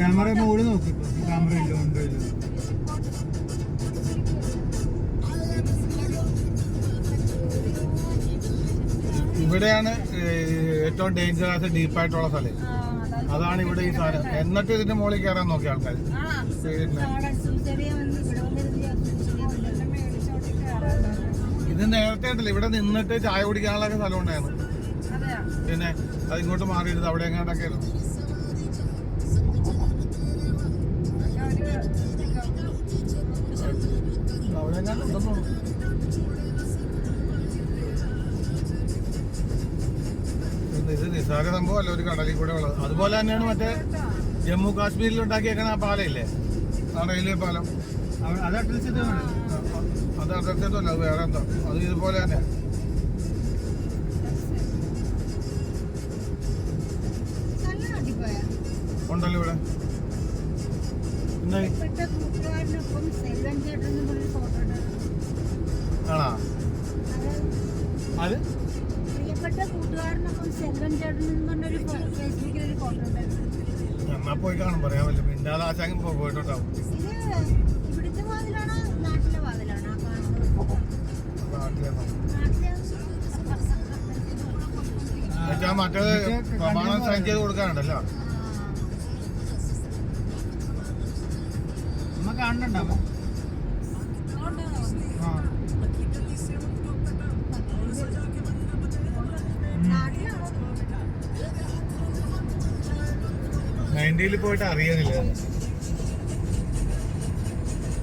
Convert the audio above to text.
Camera mode നോക്കി camera ഇല്ല ഉണ്ടോ ഇല്ല. ഇവിടെയാണ് ഏറ്റവും ഡേഞ്ചറസ് ഡീപ്പായിട്ടുള്ള സ്ഥലം. അതാണ് ഇവിടെ ഈ സാധനം. എന്നിട്ട് ഇതിന്റെ മുകളിൽ കയറാൻ നോക്കിയ ആൾക്കാർ. ഇത് നേരത്തെ ഉണ്ടല്ലോ ഇവിടെ നിന്നിട്ട് ചായ കുടിക്കാനുള്ള സ്ഥലം ഉണ്ടായിരുന്നു. പിന്നെ അതിങ്ങോട്ട് മാറിയിരുന്നത് അവിടെ എങ്ങാണ്ടൊക്കെ ആയിരുന്നു. അവിടെ എങ്ങാണ്ട് ഉണ്ടെന്നോ. ഇത് നിസ്സാര സംഭവമല്ല ഒരു കടലിൽ കൂടെ ഉള്ളത്. അതുപോലെ തന്നെയാണ് മറ്റേ ജമ്മു കാശ്മീരിൽ ഉണ്ടാക്കിയേക്കണ ആ പാലയില്ലേ, ആ റെയിൽവേ പാലം. അത് അഡ്രസ്സിട്ടല്ല, അത് വേറെ എന്താ, അത് ഇതുപോലെ തന്നെ ഉണ്ടല്ലോ ഇവിടെ. ആണോ അത് എന്നാ പോയി കാണും, പറയാൻ പറ്റില്ല. മിണ്ടാതെ ആശാക്കും പോയിട്ടുണ്ടാവും. മറ്റേത് പ്രമാണം സൈൻ ചെയ്ത് കൊടുക്കാനുണ്ടല്ലോ. നമ്മ കാണുന്നുണ്ടാവോ? നയൻറ്റിയിൽ പോയിട്ട് അറിയാനില്ല.